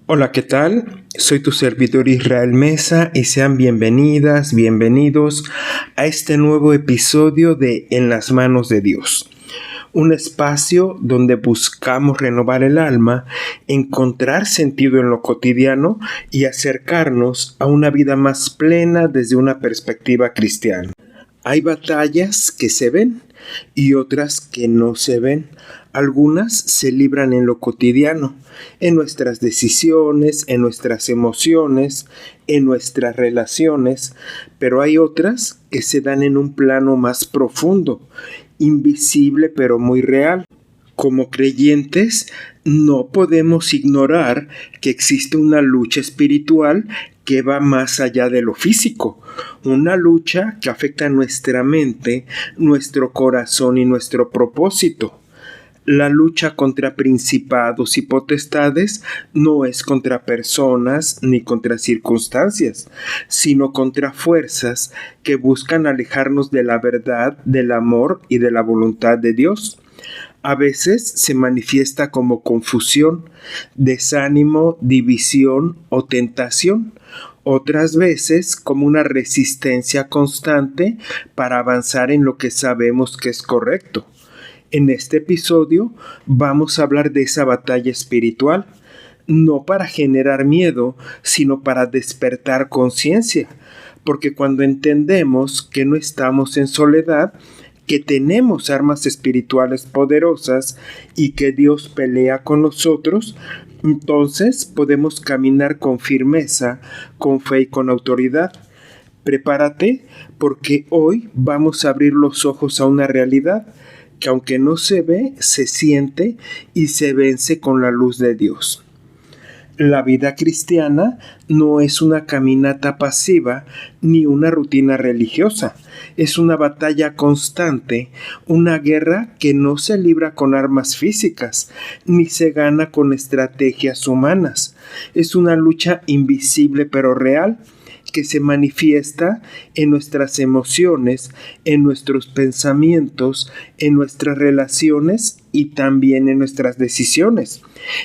Hola, ¿qué tal? Soy tu servidor Israel Mesa y sean bienvenidas, bienvenidos a este nuevo episodio de En las manos de Dios. Un espacio donde buscamos renovar el alma, encontrar sentido en lo cotidiano y acercarnos a una vida más plena desde una perspectiva cristiana. Hay batallas que se ven y otras que no se ven. Algunas se libran en lo cotidiano, en nuestras decisiones, en nuestras emociones, en nuestras relaciones, pero hay otras que se dan en un plano más profundo, invisible pero muy real. Como creyentes, no podemos ignorar que existe una lucha espiritual que va más allá de lo físico, una lucha que afecta a nuestra mente, nuestro corazón y nuestro propósito. La lucha contra principados y potestades no es contra personas ni contra circunstancias, sino contra fuerzas que buscan alejarnos de la verdad, del amor y de la voluntad de Dios. A veces se manifiesta como confusión, desánimo, división o tentación. Otras veces como una resistencia constante para avanzar en lo que sabemos que es correcto. En este episodio vamos a hablar de esa batalla espiritual, no para generar miedo, sino para despertar conciencia, porque cuando entendemos que no estamos en soledad, que tenemos armas espirituales poderosas y que Dios pelea con nosotros, entonces podemos caminar con firmeza, con fe y con autoridad. Prepárate porque hoy vamos a abrir los ojos a una realidad que aunque no se ve, se siente y se vence con la luz de Dios. La vida cristiana no es una caminata pasiva ni una rutina religiosa. Es una batalla constante, una guerra que no se libra con armas físicas, ni se gana con estrategias humanas. Es una lucha invisible pero real, que se manifiesta en nuestras emociones, en nuestros pensamientos, en nuestras relaciones y también en nuestras decisiones.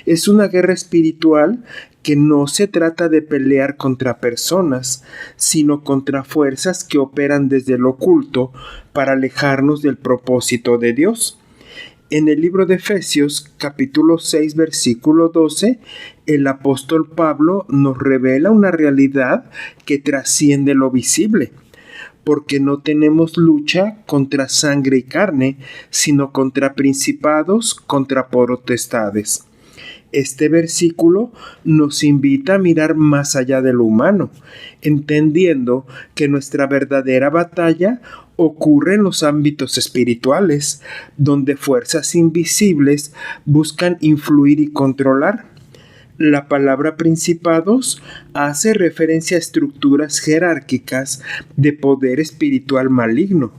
Es una guerra espiritual que no se trata de pelear contra personas, sino contra fuerzas que operan desde lo oculto para alejarnos del propósito de Dios. En el libro de Efesios, capítulo 6, versículo 12, el apóstol Pablo nos revela una realidad que trasciende lo visible, porque no tenemos lucha contra sangre y carne, sino contra principados, contra potestades. Este versículo nos invita a mirar más allá de lo humano, entendiendo que nuestra verdadera batalla ocurre en los ámbitos espirituales, donde fuerzas invisibles buscan influir y controlar. La palabra principados hace referencia a estructuras jerárquicas de poder espiritual maligno.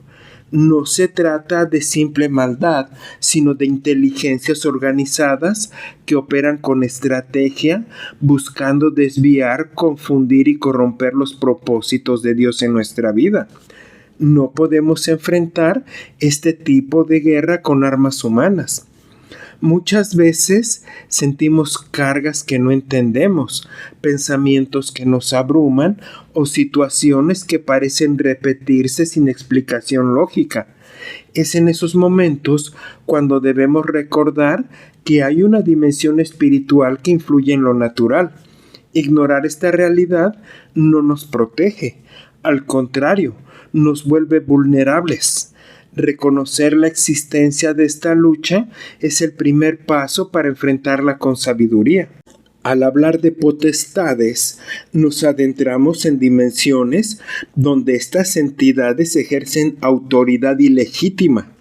No se trata de simple maldad, sino de inteligencias organizadas que operan con estrategia, buscando desviar, confundir y corromper los propósitos de Dios en nuestra vida. No podemos enfrentar este tipo de guerra con armas humanas. Muchas veces sentimos cargas que no entendemos, pensamientos que nos abruman o situaciones que parecen repetirse sin explicación lógica. Es en esos momentos cuando debemos recordar que hay una dimensión espiritual que influye en lo natural. Ignorar esta realidad no nos protege, al contrario, nos vuelve vulnerables. Reconocer la existencia de esta lucha es el primer paso para enfrentarla con sabiduría. Al hablar de potestades, nos adentramos en dimensiones donde estas entidades ejercen autoridad ilegítima.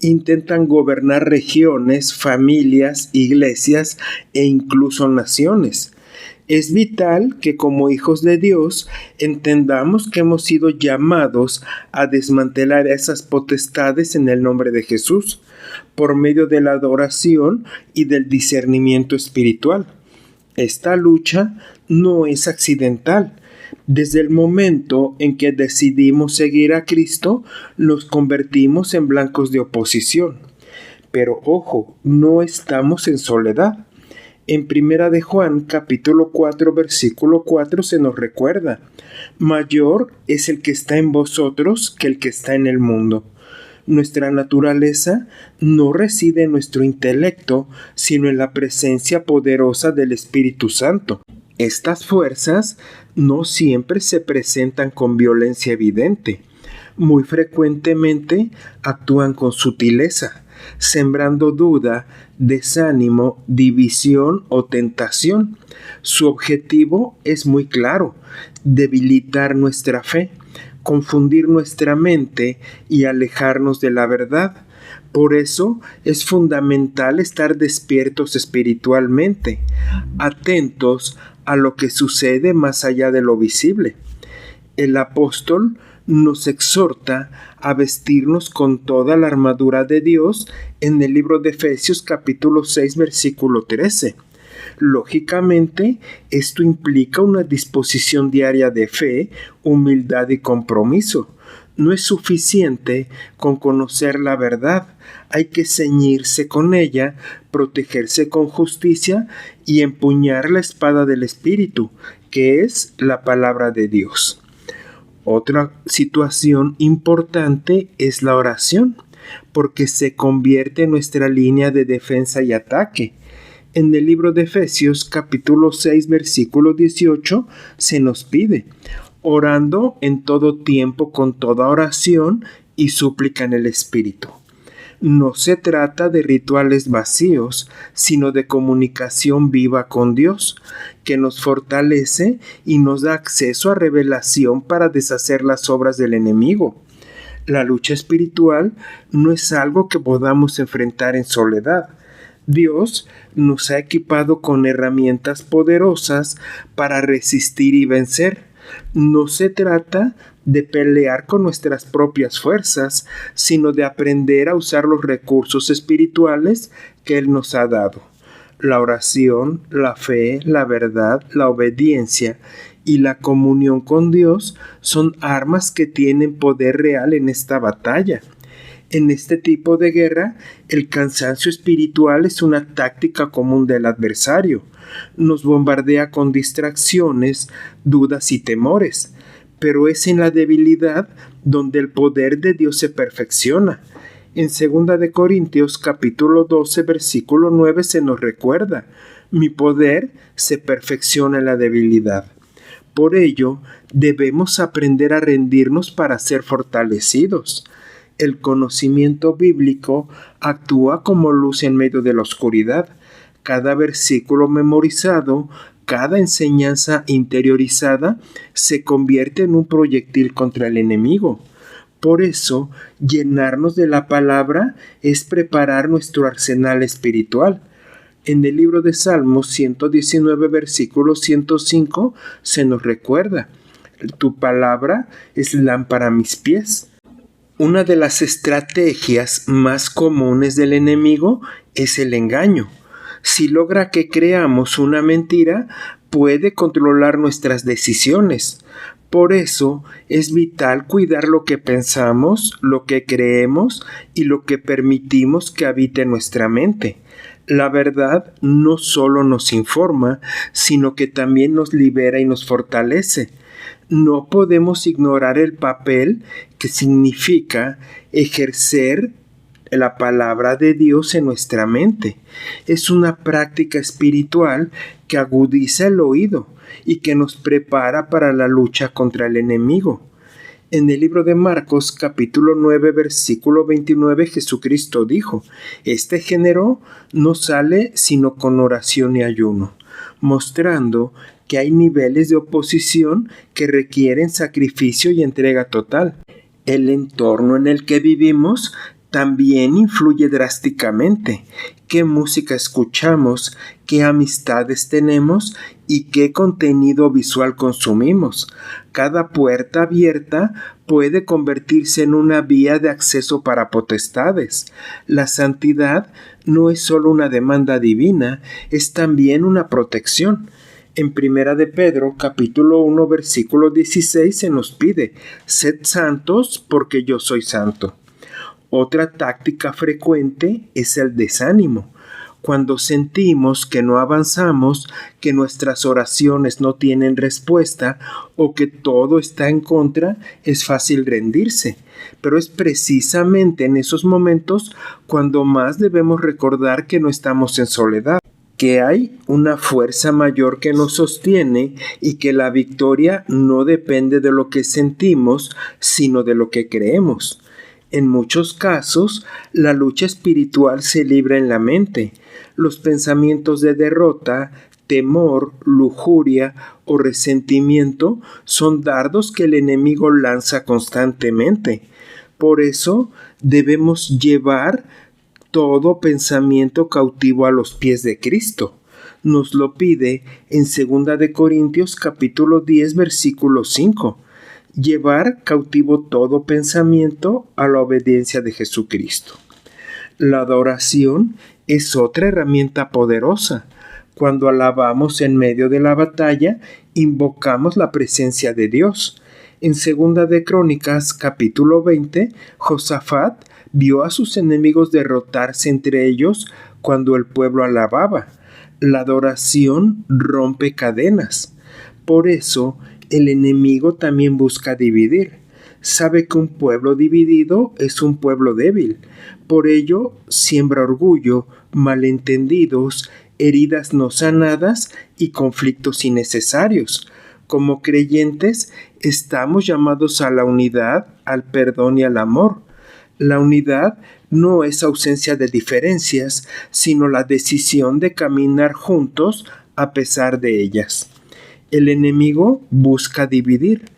Intentan gobernar regiones, familias, iglesias e incluso naciones. Es vital que como hijos de Dios entendamos que hemos sido llamados a desmantelar esas potestades en el nombre de Jesús, por medio de la adoración y del discernimiento espiritual. Esta lucha no es accidental. Desde el momento en que decidimos seguir a Cristo, nos convertimos en blancos de oposición. Pero ojo, no estamos en soledad. En Primera de Juan, capítulo 4, versículo 4, se nos recuerda: mayor es el que está en vosotros que el que está en el mundo. Nuestra naturaleza no reside en nuestro intelecto, sino en la presencia poderosa del Espíritu Santo. Estas fuerzas no siempre se presentan con violencia evidente. Muy frecuentemente actúan con sutileza, sembrando duda, desánimo, división o tentación. Su objetivo es muy claro: debilitar nuestra fe, confundir nuestra mente y alejarnos de la verdad. Por eso es fundamental estar despiertos espiritualmente, atentos a lo que sucede más allá de lo visible. El apóstol nos exhorta a vestirnos con toda la armadura de Dios en el libro de Efesios capítulo 6 versículo 13. Lógicamente, esto implica una disposición diaria de fe, humildad y compromiso. No es suficiente con conocer la verdad, hay que ceñirse con ella, protegerse con justicia y empuñar la espada del Espíritu, que es la palabra de Dios. Otra situación importante es la oración, porque se convierte en nuestra línea de defensa y ataque. En el libro de Efesios capítulo 6 versículo 18 se nos pide: orando en todo tiempo con toda oración y súplica en el Espíritu. No se trata de rituales vacíos, sino de comunicación viva con Dios, que nos fortalece y nos da acceso a revelación para deshacer las obras del enemigo. La lucha espiritual no es algo que podamos enfrentar en soledad. Dios nos ha equipado con herramientas poderosas para resistir y vencer. No se trata de pelear con nuestras propias fuerzas, sino de aprender a usar los recursos espirituales que Él nos ha dado. La oración, la fe, la verdad, la obediencia y la comunión con Dios son armas que tienen poder real en esta batalla. En este tipo de guerra, el cansancio espiritual es una táctica común del adversario. Nos bombardea con distracciones, dudas y temores, pero es en la debilidad donde el poder de Dios se perfecciona. En 2 de Corintios capítulo 12 versículo 9 se nos recuerda: mi poder se perfecciona en la debilidad. Por ello, debemos aprender a rendirnos para ser fortalecidos. El conocimiento bíblico actúa como luz en medio de la oscuridad. Cada versículo memorizado, cada enseñanza interiorizada se convierte en un proyectil contra el enemigo. Por eso, llenarnos de la palabra es preparar nuestro arsenal espiritual. En el libro de Salmos 119, versículo 105, se nos recuerda: tu palabra es lámpara a mis pies. Una de las estrategias más comunes del enemigo es el engaño. Si logra que creamos una mentira, puede controlar nuestras decisiones. Por eso es vital cuidar lo que pensamos, lo que creemos y lo que permitimos que habite en nuestra mente. La verdad no solo nos informa, sino que también nos libera y nos fortalece. No podemos ignorar el papel que significa ejercer la palabra de Dios en nuestra mente. Es una práctica espiritual que agudiza el oído y que nos prepara para la lucha contra el enemigo. En el libro de Marcos capítulo 9 versículo 29 Jesucristo dijo: este género no sale sino con oración y ayuno, mostrando que hay niveles de oposición que requieren sacrificio y entrega total. El entorno en el que vivimos también influye drásticamente. ¿Qué música escuchamos? ¿Qué amistades tenemos? ¿Y qué contenido visual consumimos? Cada puerta abierta puede convertirse en una vía de acceso para potestades. La santidad no es solo una demanda divina, es también una protección. En Primera de Pedro, capítulo 1, versículo 16, se nos pide: sed santos porque yo soy santo. Otra táctica frecuente es el desánimo. Cuando sentimos que no avanzamos, que nuestras oraciones no tienen respuesta o que todo está en contra, es fácil rendirse. Pero es precisamente en esos momentos cuando más debemos recordar que no estamos en soledad, que hay una fuerza mayor que nos sostiene y que la victoria no depende de lo que sentimos, sino de lo que creemos. En muchos casos, la lucha espiritual se libra en la mente. Los pensamientos de derrota, temor, lujuria o resentimiento son dardos que el enemigo lanza constantemente. Por eso debemos llevar todo pensamiento cautivo a los pies de Cristo. Nos lo pide en 2 de Corintios capítulo 10 versículo 5. Llevar cautivo todo pensamiento a la obediencia de Jesucristo. La adoración es otra herramienta poderosa. Cuando alabamos en medio de la batalla, invocamos la presencia de Dios. En 2 de Crónicas capítulo 20, Josafat vio a sus enemigos derrotarse entre ellos cuando el pueblo alababa. La adoración rompe cadenas. Por eso, el enemigo también busca dividir. Sabe que un pueblo dividido es un pueblo débil. Por ello, siembra orgullo, malentendidos, heridas no sanadas y conflictos innecesarios. Como creyentes, estamos llamados a la unidad, al perdón y al amor. La unidad no es ausencia de diferencias, sino la decisión de caminar juntos a pesar de ellas. El enemigo busca dividir.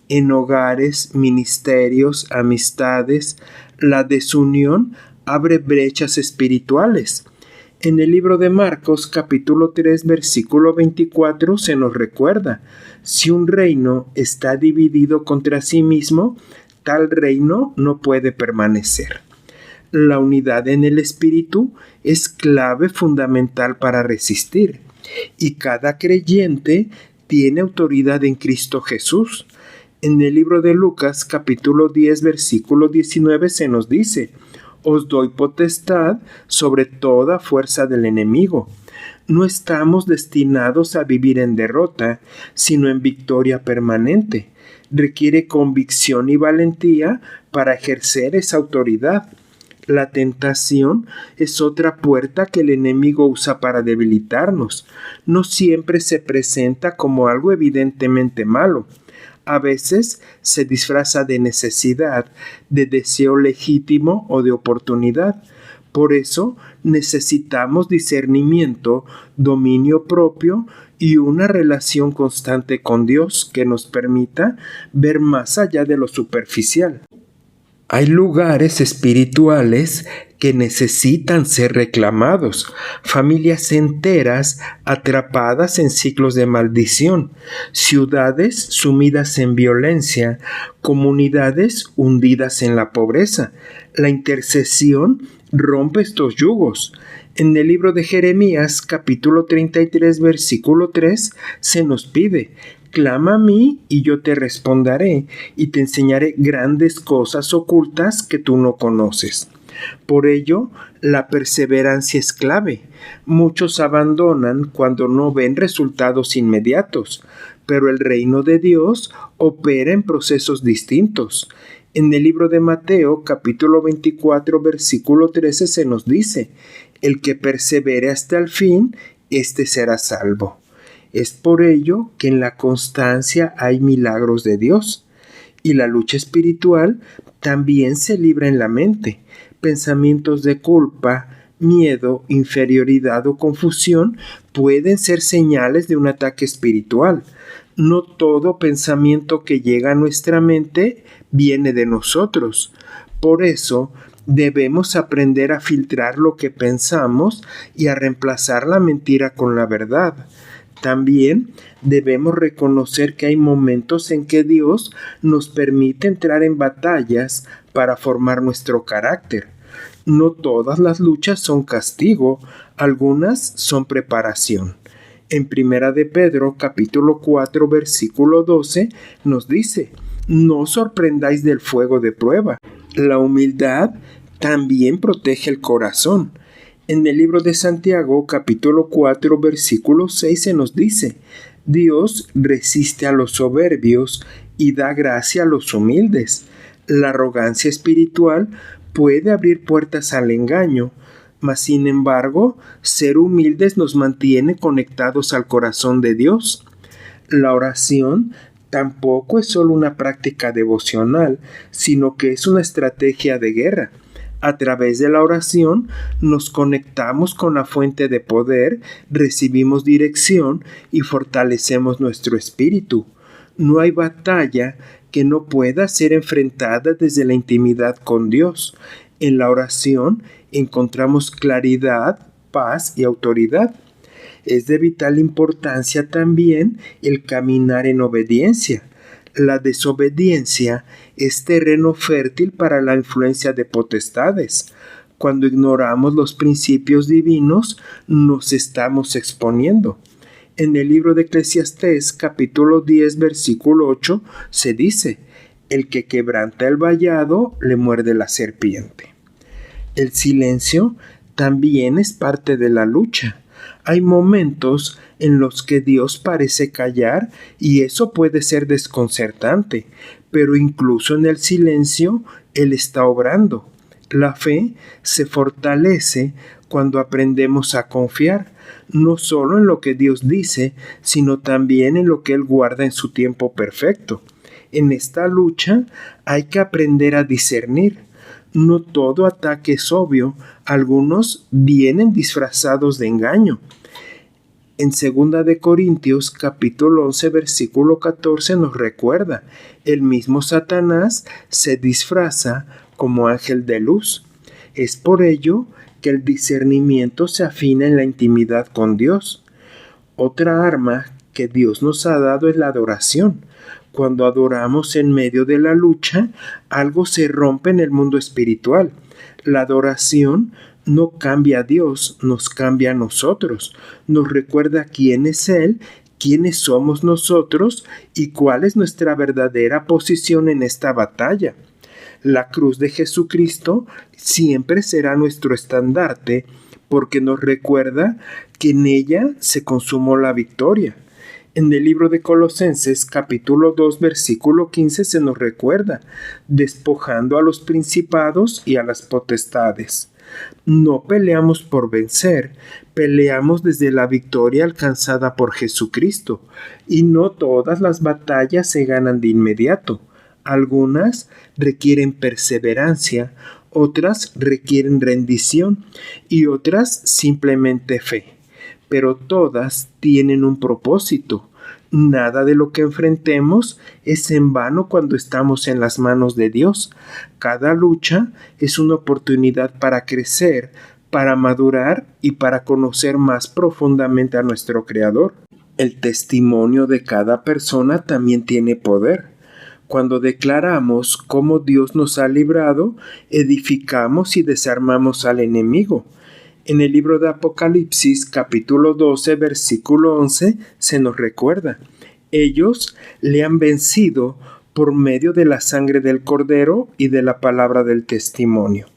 En hogares, ministerios, amistades, la desunión abre brechas espirituales. En el libro de Marcos, capítulo 3, versículo 24, se nos recuerda: si un reino está dividido contra sí mismo, tal reino no puede permanecer. La unidad en el espíritu es clave fundamental para resistir, y cada creyente tiene autoridad en Cristo Jesús. En el libro de Lucas, capítulo 10, versículo 19, se nos dice: os doy potestad sobre toda fuerza del enemigo. No estamos destinados a vivir en derrota, sino en victoria permanente. Requiere convicción y valentía para ejercer esa autoridad. La tentación es otra puerta que el enemigo usa para debilitarnos. No siempre se presenta como algo evidentemente malo. A veces se disfraza de necesidad, de deseo legítimo o de oportunidad. Por eso necesitamos discernimiento, dominio propio y una relación constante con Dios que nos permita ver más allá de lo superficial. Hay lugares espirituales que necesitan ser reclamados, familias enteras atrapadas en ciclos de maldición, ciudades sumidas en violencia, comunidades hundidas en la pobreza. La intercesión rompe estos yugos. En el libro de Jeremías, capítulo 33, versículo 3, se nos pide: clama a mí y yo te responderé y te enseñaré grandes cosas ocultas que tú no conoces. Por ello, la perseverancia es clave. Muchos abandonan cuando no ven resultados inmediatos, pero el reino de Dios opera en procesos distintos. En el libro de Mateo, capítulo 24, versículo 13, se nos dice: el que persevere hasta el fin, éste será salvo. Es por ello que en la constancia hay milagros de Dios. Y la lucha espiritual también se libra en la mente. Pensamientos de culpa, miedo, inferioridad o confusión pueden ser señales de un ataque espiritual. No todo pensamiento que llega a nuestra mente viene de nosotros. Por eso, debemos aprender a filtrar lo que pensamos y a reemplazar la mentira con la verdad. También debemos reconocer que hay momentos en que Dios nos permite entrar en batallas para formar nuestro carácter. No todas las luchas son castigo, algunas son preparación. En 1 de Pedro, capítulo 4, versículo 12, nos dice: no os sorprendáis del fuego de prueba. La humildad también protege el corazón. En el libro de Santiago, capítulo 4, versículo 6 se nos dice: Dios resiste a los soberbios y da gracia a los humildes. La arrogancia espiritual puede abrir puertas al engaño, mas sin embargo, ser humildes nos mantiene conectados al corazón de Dios. La oración tampoco es solo una práctica devocional, sino que es una estrategia de guerra. A través de la oración nos conectamos con la fuente de poder, recibimos dirección y fortalecemos nuestro espíritu. No hay batalla que no pueda ser enfrentada desde la intimidad con Dios. En la oración encontramos claridad, paz y autoridad. Es de vital importancia también el caminar en obediencia. La desobediencia es terreno fértil para la influencia de potestades. Cuando ignoramos los principios divinos, nos estamos exponiendo. En el libro de Eclesiastés, capítulo 10, versículo 8, se dice: el que quebranta el vallado le muerde la serpiente. El silencio también es parte de la lucha. Hay momentos en los que Dios parece callar y eso puede ser desconcertante, pero incluso en el silencio Él está obrando. La fe se fortalece cuando aprendemos a confiar, no solo en lo que Dios dice, sino también en lo que Él guarda en su tiempo perfecto. En esta lucha hay que aprender a discernir. No todo ataque es obvio, algunos vienen disfrazados de engaño. En 2 de Corintios, capítulo 11, versículo 14 nos recuerda: el mismo Satanás se disfraza como ángel de luz. Es por ello que el discernimiento se afina en la intimidad con Dios. Otra arma que Dios nos ha dado es la adoración. Cuando adoramos en medio de la lucha, algo se rompe en el mundo espiritual. La adoración no cambia a Dios, nos cambia a nosotros. Nos recuerda quién es Él, quiénes somos nosotros y cuál es nuestra verdadera posición en esta batalla. La cruz de Jesucristo siempre será nuestro estandarte, porque nos recuerda que en ella se consumó la victoria. En el libro de Colosenses, capítulo 2, versículo 15, se nos recuerda: despojando a los principados y a las potestades. No peleamos por vencer, peleamos desde la victoria alcanzada por Jesucristo, y no todas las batallas se ganan de inmediato. Algunas requieren perseverancia, otras requieren rendición y otras simplemente fe. Pero todas tienen un propósito. Nada de lo que enfrentemos es en vano cuando estamos en las manos de Dios. Cada lucha es una oportunidad para crecer, para madurar y para conocer más profundamente a nuestro Creador. El testimonio de cada persona también tiene poder. Cuando declaramos cómo Dios nos ha librado, edificamos y desarmamos al enemigo. En el libro de Apocalipsis, capítulo 12, versículo 11, se nos recuerda: ellos le han vencido por medio de la sangre del Cordero y de la palabra del testimonio.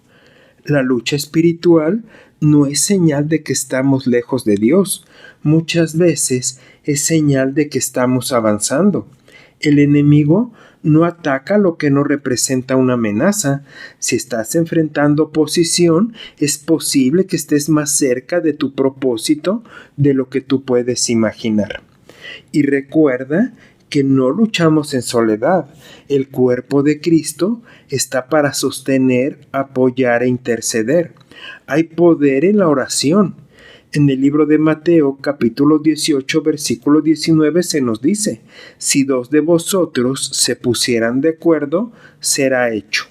La lucha espiritual no es señal de que estamos lejos de Dios. Muchas veces es señal de que estamos avanzando. El enemigo no ataca lo que no representa una amenaza. Si estás enfrentando oposición, es posible que estés más cerca de tu propósito de lo que tú puedes imaginar. Y recuerda que no luchamos en soledad. El cuerpo de Cristo está para sostener, apoyar e interceder. Hay poder en la oración. En el libro de Mateo, capítulo 18, versículo 19, se nos dice: si 2 de vosotros se pusieran de acuerdo, será hecho.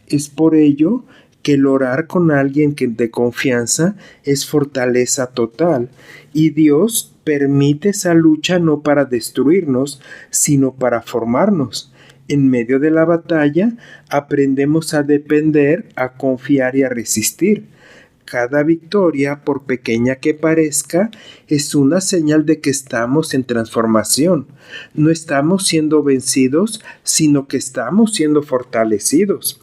Es por ello que el orar con alguien de confianza es fortaleza total, y Dios permite esa lucha no para destruirnos, sino para formarnos. En medio de la batalla, aprendemos a depender, a confiar y a resistir. Cada victoria, por pequeña que parezca, es una señal de que estamos en transformación. No estamos siendo vencidos, sino que estamos siendo fortalecidos.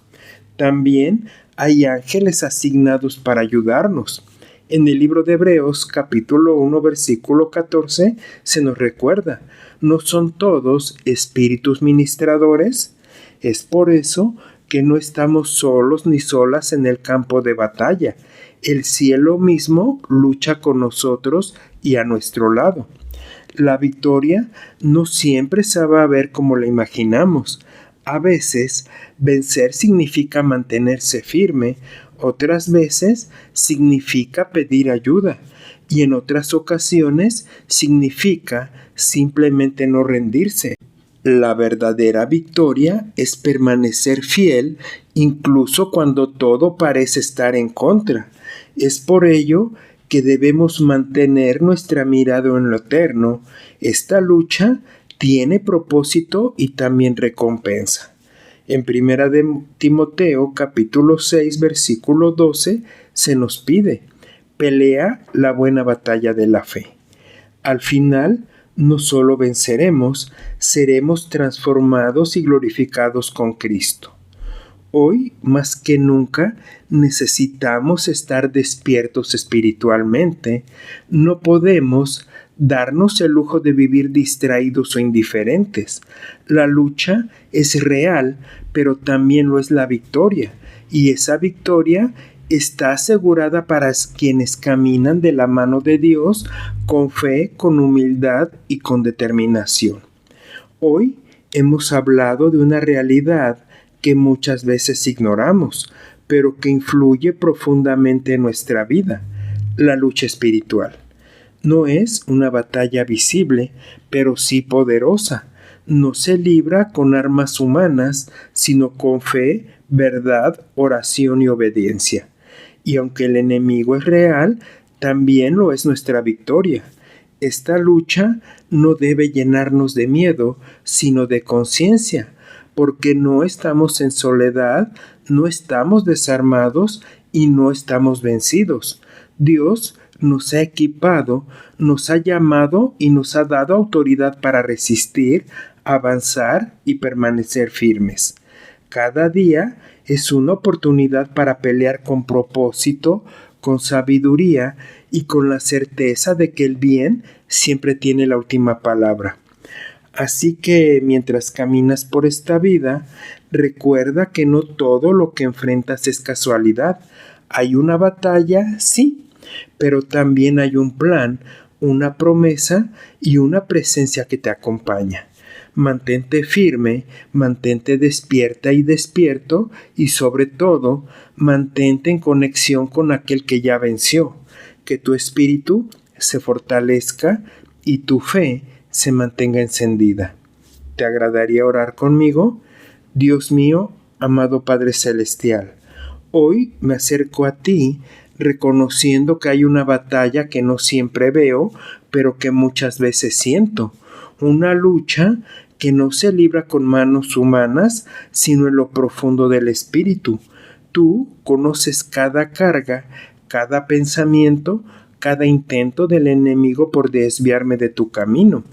También hay ángeles asignados para ayudarnos. En el libro de Hebreos, capítulo 1, versículo 14, se nos recuerda, ¿no son todos espíritus ministradores? Es por eso que no estamos solos ni solas en el campo de batalla. El cielo mismo lucha con nosotros y a nuestro lado. La victoria no siempre se va a ver como la imaginamos. A veces, vencer significa mantenerse firme, otras veces significa pedir ayuda y en otras ocasiones significa simplemente no rendirse. La verdadera victoria es permanecer fiel incluso cuando todo parece estar en contra. Es por ello que debemos mantener nuestra mirada en lo eterno. Esta lucha tiene propósito y también recompensa. En 1 de Timoteo capítulo 6 versículo 12 se nos pide, pelea la buena batalla de la fe. Al final, no solo venceremos, seremos transformados y glorificados con Cristo. Hoy, más que nunca, necesitamos estar despiertos espiritualmente. No podemos darnos el lujo de vivir distraídos o indiferentes. La lucha es real, pero también lo es la victoria. Y esa victoria está asegurada para quienes caminan de la mano de Dios con fe, con humildad y con determinación. Hoy hemos hablado de una realidad que muchas veces ignoramos, pero que influye profundamente en nuestra vida, la lucha espiritual. No es una batalla visible, pero sí poderosa. No se libra con armas humanas, sino con fe, verdad, oración y obediencia. Y aunque el enemigo es real, también lo es nuestra victoria. Esta lucha no debe llenarnos de miedo, sino de conciencia, porque no estamos en soledad, no estamos desarmados y no estamos vencidos. Dios nos ha equipado, nos ha llamado y nos ha dado autoridad para resistir, avanzar y permanecer firmes. Cada día es una oportunidad para pelear con propósito, con sabiduría y con la certeza de que el bien siempre tiene la última palabra. Así que mientras caminas por esta vida, recuerda que no todo lo que enfrentas es casualidad. Hay una batalla, sí, pero también hay un plan, una promesa y una presencia que te acompaña. Mantente firme, mantente despierta y despierto y sobre todo, mantente en conexión con aquel que ya venció. Que tu espíritu se fortalezca y tu fe se mantenga encendida. ¿Te agradaría orar conmigo? Dios mío, amado Padre Celestial, hoy me acerco a ti reconociendo que hay una batalla que no siempre veo, pero que muchas veces siento. Una lucha que no se libra con manos humanas, sino en lo profundo del espíritu. Tú conoces cada carga, cada pensamiento, cada intento del enemigo por desviarme de tu camino.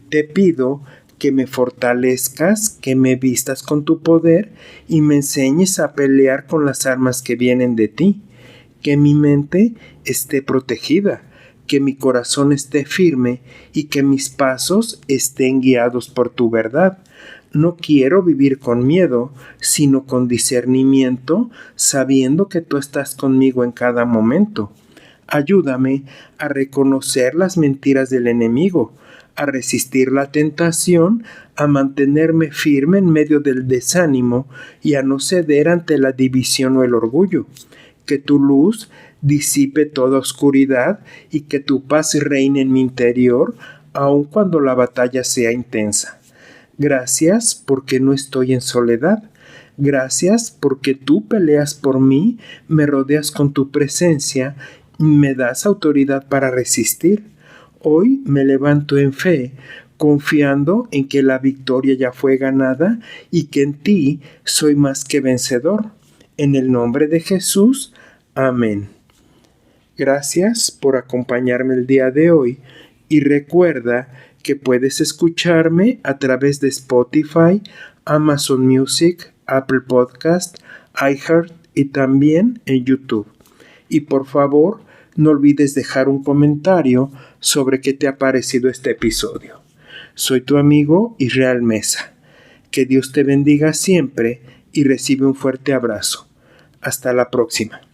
Te pido que me fortalezcas, que me vistas con tu poder y me enseñes a pelear con las armas que vienen de ti. Que mi mente esté protegida, que mi corazón esté firme y que mis pasos estén guiados por tu verdad. No quiero vivir con miedo, sino con discernimiento, sabiendo que tú estás conmigo en cada momento. Ayúdame a reconocer las mentiras del enemigo, a resistir la tentación, a mantenerme firme en medio del desánimo y a no ceder ante la división o el orgullo. Que tu luz disipe toda oscuridad y que tu paz reine en mi interior, aun cuando la batalla sea intensa. Gracias porque no estoy en soledad. Gracias porque tú peleas por mí, me rodeas con tu presencia y me das autoridad para resistir. Hoy me levanto en fe, confiando en que la victoria ya fue ganada y que en ti soy más que vencedor. En el nombre de Jesús, amén. Gracias por acompañarme el día de hoy y recuerda que puedes escucharme a través de Spotify, Amazon Music, Apple Podcast, iHeart y también en YouTube. Y por favor, no olvides dejar un comentario sobre qué te ha parecido este episodio. Soy tu amigo Israel Mesa. Que Dios te bendiga siempre y recibe un fuerte abrazo. Hasta la próxima.